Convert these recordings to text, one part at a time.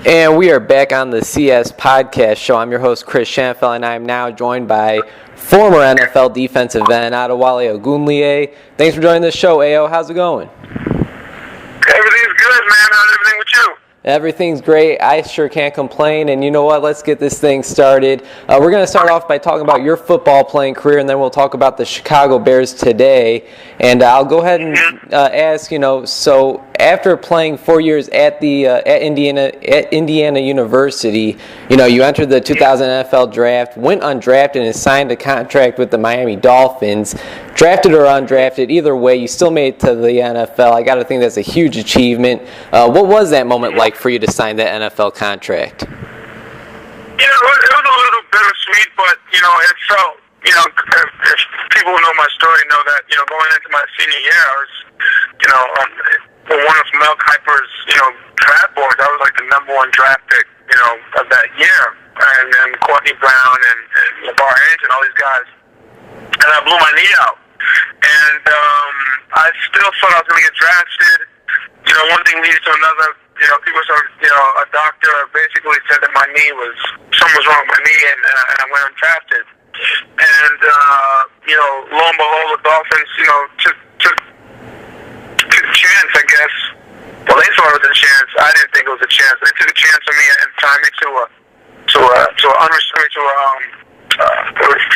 And we are back on the CS Podcast Show. I'm your host, Chris Schanfeld, and I am now joined by former NFL defensive end, Adewale Ogunleye. Thanks for joining the show, AO. How's it going? Everything's good, man. How's everything with you? Everything's great. I sure can't complain. And you know what? Let's get this thing started. We're going to start off by talking about your football playing career, and then we'll talk about the Chicago Bears today. And I'll go ahead and ask, so after playing 4 years at Indiana University, you entered the 2000 NFL draft, went undrafted, and signed a contract with the Miami Dolphins. Drafted or undrafted, either way, you still made it to the NFL. I got to think that's a huge achievement. What was that moment like for you to sign that NFL contract? Yeah, it was a little bittersweet, but, it felt, if people who know my story know that, going into my senior year, I was, one of Mel Kiper's, draft boards. I was like the number one draft pick, of that year. And then Courtney Brown and LeVar Arrington, all these guys. And I blew my knee out. And I still thought I was going to get drafted. One thing leads to another. People said, a doctor basically said that something was wrong with my knee, and I went undrafted. And, lo and behold, the Dolphins, took a chance, I guess. Well, they thought it was a chance. I didn't think it was a chance. They took a chance on me and signed me to a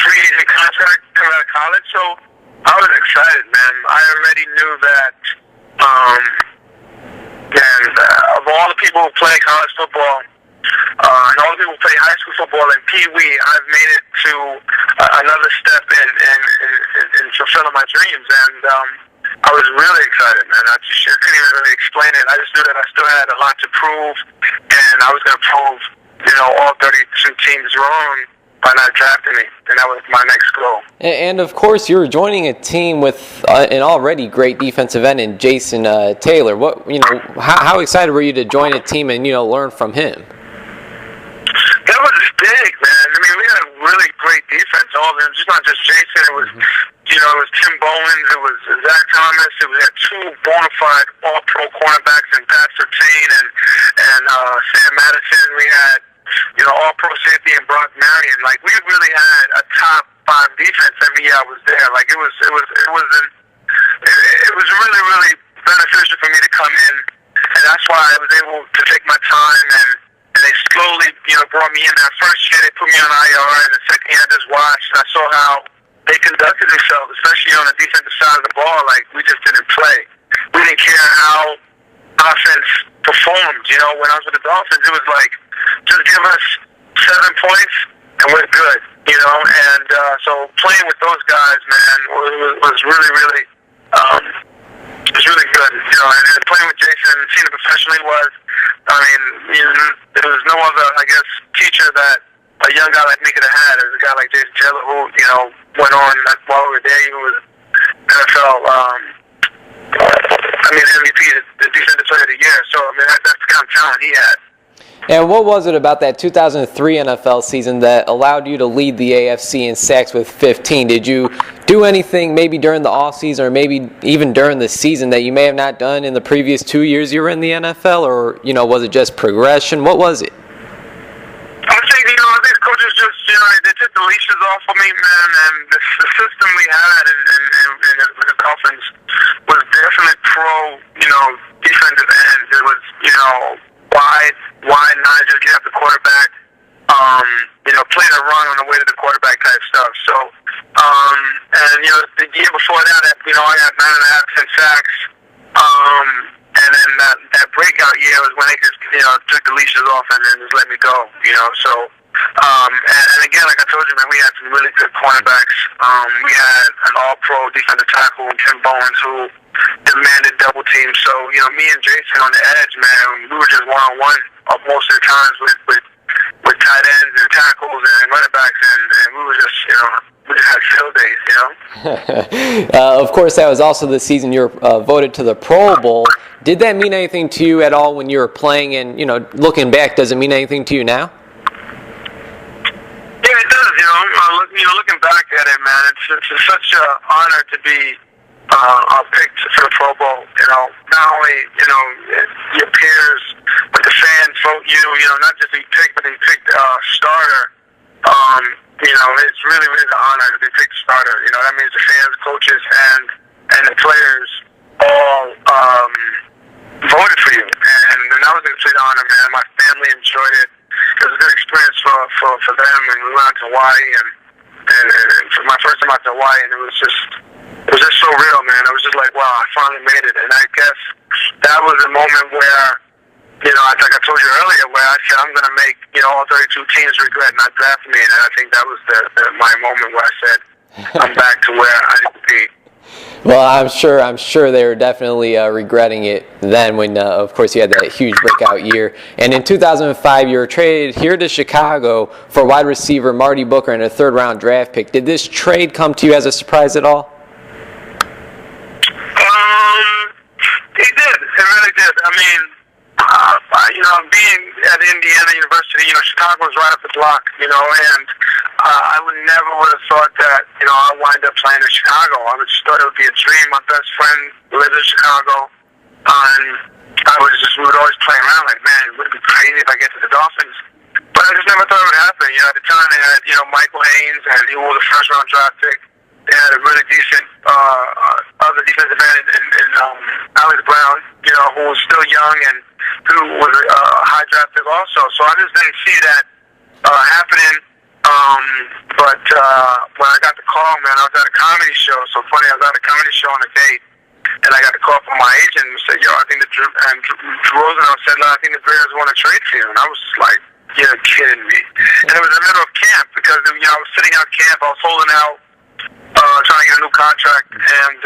free agent contract coming out of college. So I was excited, man. I already knew that, of all the people who play college football, and all the people who play high school football and Pee Wee, I've made it to another step in fulfilling my dreams. And I was really excited, man. I couldn't even really explain it. I just knew that I still had a lot to prove, and I was going to prove, all 32 teams wrong by not drafting me, and that was my next goal. And of course, you were joining a team with an already great defensive end in Jason Taylor. How excited were you to join a team and learn from him? That was big, man. I mean, we had a really great defense. Just not just Jason. It was, it was Tim Bowens. It was Zach Thomas. We had two bona fide All-Pro cornerbacks in Pat Surtain and Sam Madison. We had All-Pro safety and Brock Marion. Like, we really had a top 5 defense every year I was there. Like, it was really, really beneficial for me to come in, and that's why I was able to take my time, and they slowly, brought me in. That first year, they put me on IR, and the second year, I just watched, and I saw how they conducted themselves, especially on the defensive side of the ball. Like, we just didn't play. We didn't care how offense performed. When I was with the Dolphins, it was like, just give us 7 points and we're good, and so playing with those guys, man, was really, really, it was really good, and playing with Jason and seeing it professionally was, there was no other, I guess, teacher that a young guy like me could have had. There was a guy like Jason Taylor who, went on while we were there. He was NFL, MVP, the defensive player of the year. So, that's the kind of talent he had. And what was it about that 2003 NFL season that allowed you to lead the AFC in sacks with 15? Did you do anything maybe during the offseason or maybe even during the season that you may have not done in the previous 2 years you were in the NFL? Or, was it just progression? What was it? I think coaches just, they took the leashes off of me, man, and the system we had in the Dolphins was definitely pro, defensive ends. It was, wide, not just get up the quarterback, play the run on the way to the quarterback type stuff. So, the year before that, I got 9.5 sacks, and then that breakout year was when they just, took the leashes off and then just let me go, so, and again, like I told you, man, we had some really good cornerbacks. We had an all-pro defensive tackle, Tim Bowens, who demanded double teams. So, me and Jason on the edge, man, we were just one-on-one most of the times with tight ends and tackles and running backs, and we were just, we just had field days, Of course, that was also the season you were voted to the Pro Bowl. Did that mean anything to you at all when you were playing? And, looking back, does it mean anything to you now? Yeah, it does. Looking back at it, man, it's such an honor to be picked for the Pro Bowl. You know, not only your peers, but the fans vote you. You know, not just they picked, but they picked starter. You know, it's really, really an honor to be picked starter. You know, that means the fans, coaches, and the players all voted for you, and that was a complete honor, man. My family enjoyed it. It was a good experience for them, and we went out to Hawaii, and for my first time out to Hawaii, and it was just so real, man. I was just like, wow, I finally made it, and I guess that was a moment where, you know, like I told you earlier, where I said I'm going to make, you know, all 32 teams regret not drafting me, and I think that was my moment where I said I'm back to where I need to be. Well, I'm sure they were definitely regretting it then when, of course, you had that huge breakout year. And in 2005, you were traded here to Chicago for wide receiver Marty Booker and a third-round draft pick. Did this trade come to you as a surprise at all? It did. It really did. I mean, you know, being at Indiana University, you know, Chicago was right up the block, you know, and I would have thought that, you know, I'd wind up playing in Chicago. I just thought it would be a dream. My best friend lived in Chicago, and we would always play around like, man, would it be crazy if I get to the Dolphins? But I just never thought it would happen. You know, at the time they had, you know, Michael Haynes, and he was a first-round draft pick. They had a really decent other defensive end in Alex Brown, you know, who was still young and who was a high draft pick also. So I just didn't see that happening. But when I got the call, man, I was at a comedy show. So funny, I was at a comedy show on a date, and I got the call from my agent and said, "Yo, I think Drew Rosenhaus said, no, I think the Bears want to trade for you." And I was just like, "You're kidding me!" And it was in the middle of camp because, you know, I was sitting out camp, I was holding out, trying to get a new contract, and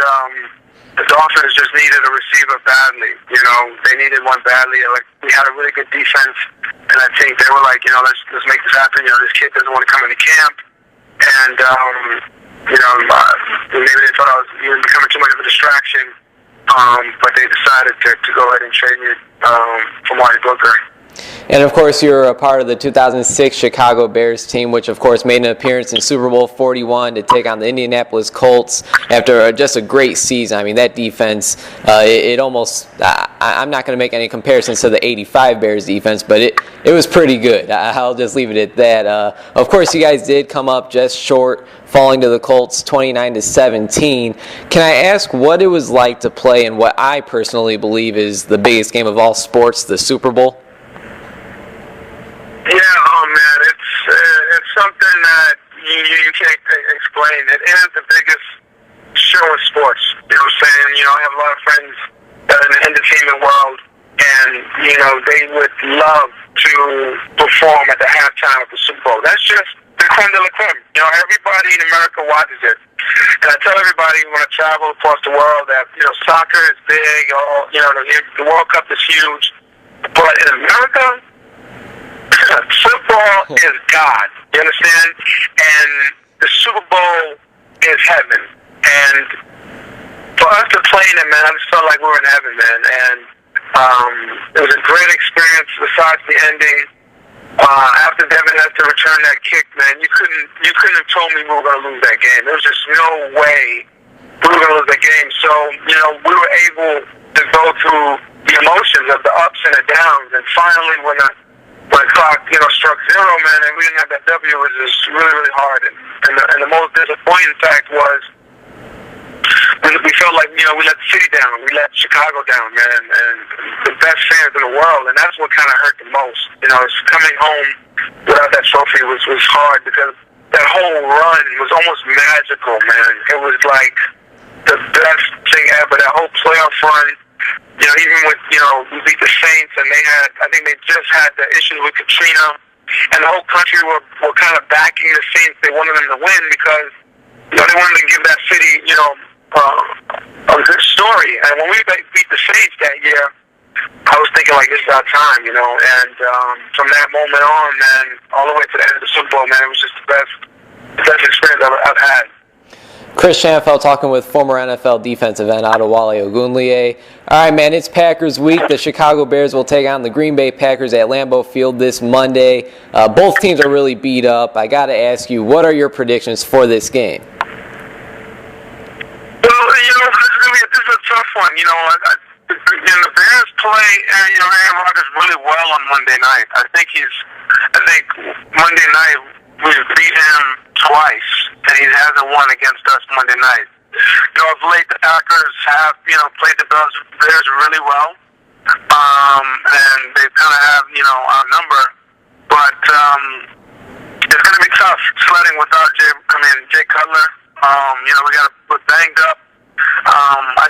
the Dolphins just needed a receiver badly. You know, they needed one badly. Like, we had a really good defense, and I think they were like, you know, let's make this happen. You know, this kid doesn't want to come into camp, and you know, maybe they thought I was becoming too much of a distraction, but they decided to go ahead and trade me for Marty Booker. And, of course, you're a part of the 2006 Chicago Bears team, which, of course, made an appearance in Super Bowl 41 to take on the Indianapolis Colts after just a great season. I mean, that defense, it almost I'm not going to make any comparisons to the 85 Bears defense, but it was pretty good. I'll just leave it at that. Of course, you guys did come up just short, falling to the Colts 29-17. Can I ask what it was like to play in what I personally believe is the biggest game of all sports, the Super Bowl? Yeah, oh man, it's something that you can't explain. It is the biggest show in sports. You know what I'm saying? You know, I have a lot of friends that are in the entertainment world, and you know, they would love to perform at the halftime of the Super Bowl. That's just the creme de la creme. You know, everybody in America watches it, and I tell everybody when I travel across the world that, you know, soccer is big. Or, you know, the World Cup is huge, but in America, football is God, you understand? And the Super Bowl is heaven. And for us to play in it, man, I just felt like we were in heaven, man. And it was a great experience besides the ending. After Devin had to return that kick, man, you couldn't have told me we were going to lose that game. There was just no way we were going to lose that game. So, you know, we were able to go through the emotions of the ups and the downs. And finally, when the clock, you know, struck zero, man, and we didn't have that W, it was just really, really hard. And the most disappointing fact was we felt like, you know, we let the city down, we let Chicago down, man, and the best fans in the world, and that's what kind of hurt the most. You know, it's coming home without that trophy was hard because that whole run was almost magical, man. It was like the best thing ever. That whole playoff run. You know, even with, you know, we beat the Saints, and I think they just had the issues with Katrina, and the whole country were kind of backing the Saints. They wanted them to win because, you know, they wanted to give that city, you know, a good story. And when we beat the Saints that year, I was thinking, like, this is our time, you know. And from that moment on, man, all the way to the end of the Super Bowl, man, it was just the best experience I've had. Chris Shanfeld talking with former NFL defensive end Adewale Ogunleye. All right, man, it's Packers week. The Chicago Bears will take on the Green Bay Packers at Lambeau Field this Monday. Both teams are really beat up. I got to ask you, what are your predictions for this game? Well, you know, one. The Bears play Aaron Rodgers really well on Monday night. I think Monday night we beat him twice, and he hasn't won against us Monday night. Of late, the Packers have played the Bears really well, and they kind of have our number, but it's going to be tough sledding without Jay Cutler. We're banged up. I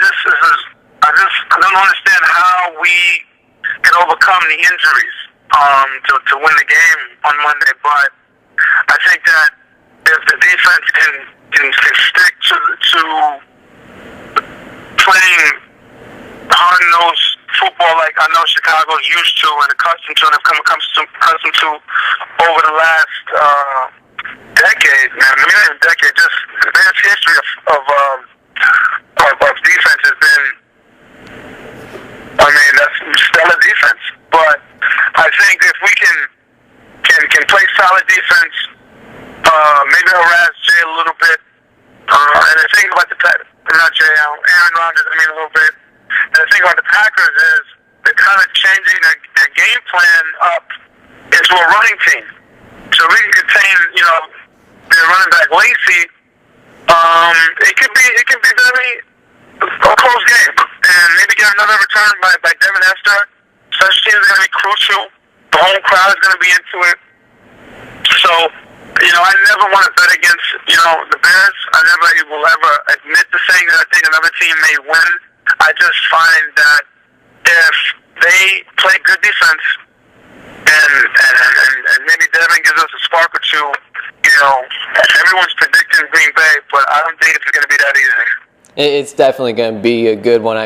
don't understand how we can overcome the injuries to win the game on Monday. But I think that if the defense can stick to playing hard-nosed football like I know Chicago's used to and accustomed to and have come accustomed to over the last decade, man. I mean, not even decade, just the Bears' history of defense has been, that's stellar defense. But I think if we can play solid defense, maybe harass Jay a little bit, and the thing about Aaron Rodgers, a little bit. And the thing about the Packers is they're kind of changing their game plan up into a running team. So we can contain, their running back Lacey. It could be very a close game, and maybe get another return by Devin Hester. Special teams are going to be crucial. The home crowd is going to be into it. So, I never want to bet against, the Bears. I never will ever admit to saying that I think another team may win. I just find that if they play good defense and maybe Devin gives us a spark or two, everyone's predicting Green Bay, but I don't think it's going to be that easy. It's definitely going to be a good one.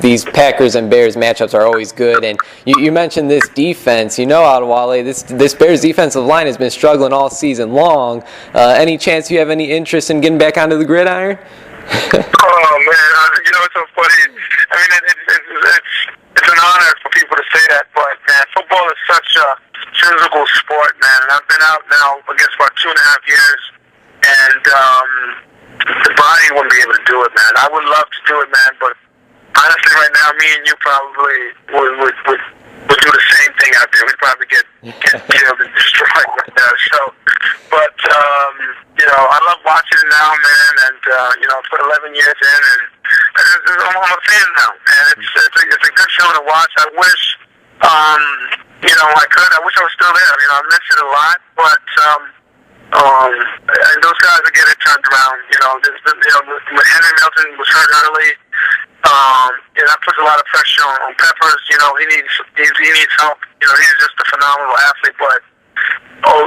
These Packers and Bears matchups are always good. And you mentioned this defense. Adewale, this Bears defensive line has been struggling all season long. Any chance you have any interest in getting back onto the gridiron? Oh, man. It's so funny. It's an honor for people to say that. But, man, football is such a physical sport, man. And I've been out now, I guess, about 2.5 years. And the body wouldn't be able to do it, man. I would love to do it, man, but honestly, right now, me and you probably would do the same thing out there. We'd probably get killed and destroyed right now. So, but I love watching it now, man, and I put 11 years in, and I'm a fan now, and it's a good show to watch. I wish, I wish I was still there. I miss it a lot, but. And those guys are getting turned around. Henry Milton was hurt early. That puts a lot of pressure on Peppers. He needs help. He's just a phenomenal athlete, but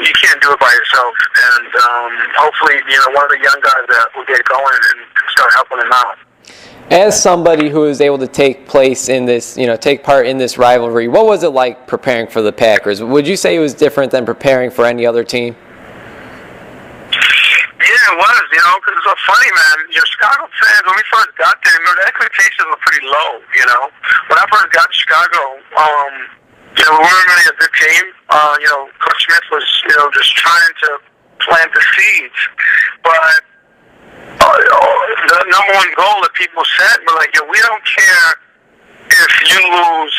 you can't do it by yourself. And hopefully, one of the young guys that will get going and start helping him out. As somebody who is able to take part in this rivalry, what was it like preparing for the Packers? Would you say it was different than preparing for any other team? Yeah, it was, because it's so funny, man. Chicago fans, when we first got there, the expectations were pretty low, When I first got to Chicago, we weren't really a good team. Coach Smith was, just trying to plant the seeds. But the number one goal that people set was like, we don't care if you lose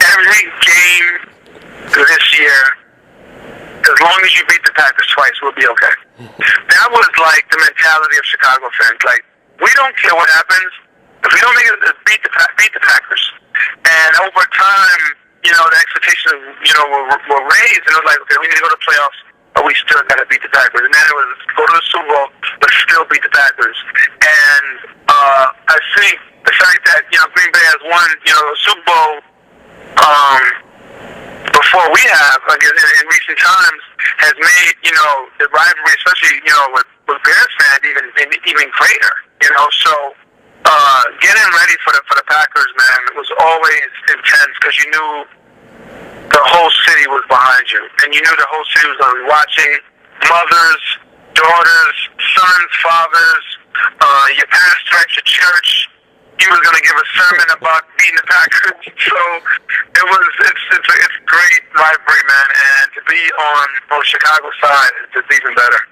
every game this year. As long as you beat the Packers twice, we'll be okay. That was like the mentality of Chicago fans. Like, we don't care what happens. If we don't make it, beat the Packers. And over time, the expectations, were raised, and it was like, okay, we need to go to the playoffs, but we still got to beat the Packers. And then it was go to the Super Bowl, but still beat the Packers. And I think the fact that Green Bay has won, the Super Bowl. Before we have, in recent times, has made, the rivalry, especially, with Bears fans, even greater, So, getting ready for the Packers, man, it was always intense because you knew the whole city was behind you. And you knew the whole city was going to be watching. Mothers, daughters, sons, fathers, your pastor at your church. He was going to give a sermon about beating the Packers. So it's a great rivalry, man. And to be on Chicago's side is even better.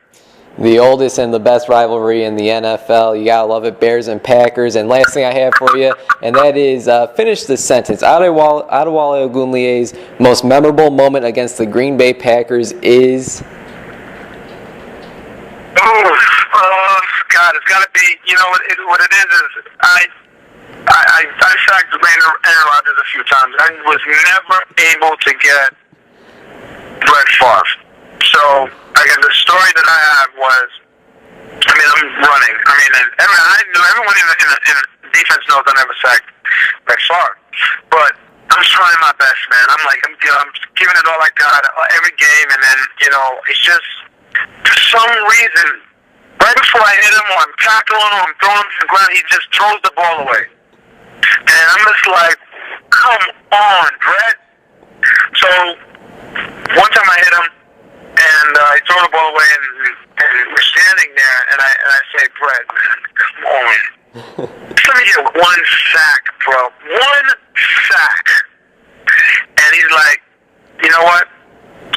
The oldest and the best rivalry in the NFL. You gotta love it, Bears and Packers. And last thing I have for you, and that is finish the sentence. Adewale Ogunleye's most memorable moment against the Green Bay Packers is. God, it's got to be. You know what it is I sacked Aaron Rodgers a few times. I was never able to get Brett Favre. So, again, the story that I have was, I mean, I'm running. I mean, everyone in the defense knows I never sacked Brett Favre. But I'm trying my best, man. I'm giving it all I got every game, and then, it's just, for some reason, right before I hit him, or I'm tackling him, or I'm throwing him to the ground, he just throws the ball away. And I'm just like, come on, Brett. So, one time I hit him, and I throw the ball away, and we're standing there, and I say, Brett, come on. Just let me get one sack, bro. One sack. And he's like, you know what?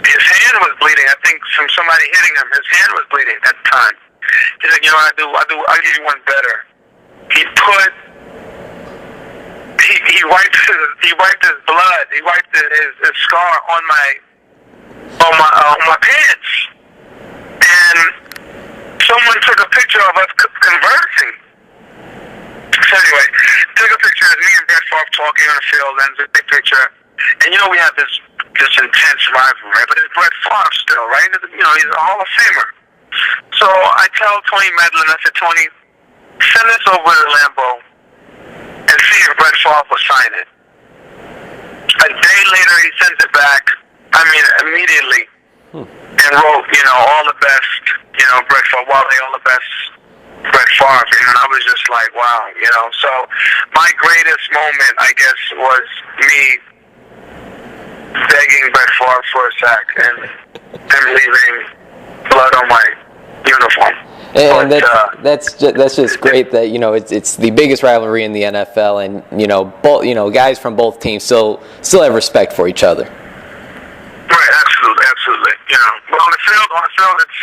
His hand was bleeding. I think from somebody hitting him. His hand was bleeding at the time. He's like, you know what I'll give you one better. He wiped his blood. He wiped his scar on my pants. And someone took a picture of us conversing. So anyway, took a picture of me and Brett Favre talking on the field, and a big picture. And we have this intense rivalry, but it's Brett Favre still, right? He's a Hall of Famer. So I tell Tony Medlin, I said, Tony, send this over to Lambeau and see if Brett Favre will sign it. A day later, he sends it back, immediately, and wrote, all the best, Brett Favre, all the best Brett Favre. And I was just like, wow, So my greatest moment, I guess, was me begging Brett Favre for a sack and him leaving blood on my uniform. And that's just great that it's the biggest rivalry in the NFL, and both guys from both teams still have respect for each other. Right, absolutely. But on the field, it's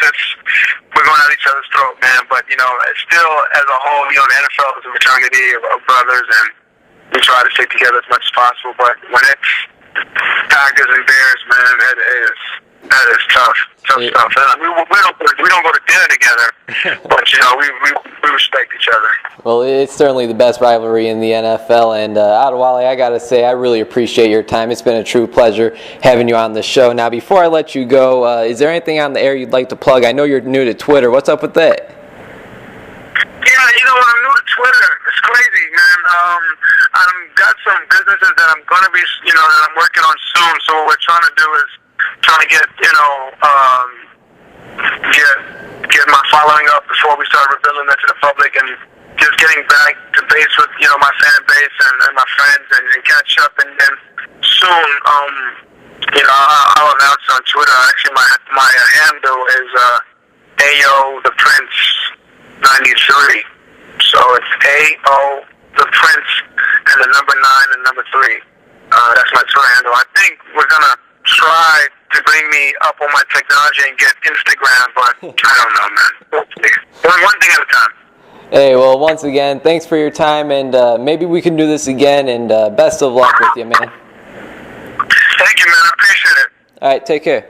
we're going at each other's throat, man. But still, as a whole, the NFL is a fraternity of brothers, and we try to stick together as much as possible. But when it's Packers and Bears, man, that is tough stuff. We don't go to dinner together, but we respect each other. Well, it's certainly the best rivalry in the NFL, and Adewale, I gotta say, I really appreciate your time. It's been a true pleasure having you on the show. Now, before I let you go, is there anything on the air you'd like to plug? I know you're new to Twitter. What's up with that? Yeah, I'm new to Twitter. It's crazy, man. I've got some businesses that I'm gonna be, that I'm working on soon. So what we're trying to do is trying to get my following up before we start revealing that to the public, and just getting back to base with my fan base and my friends, and catch up. And then soon, I'll announce on Twitter. Actually, my handle is AO the Prince 93. So it's AO the Prince and the number 9 and number 3. That's my Twitter handle. I think we're gonna try to bring me up on my technology and get Instagram, but I don't know, man. One thing at a time. Hey, well, once again, thanks for your time, and maybe we can do this again, and best of luck with you, man. Thank you, man. I appreciate it. All right, take care.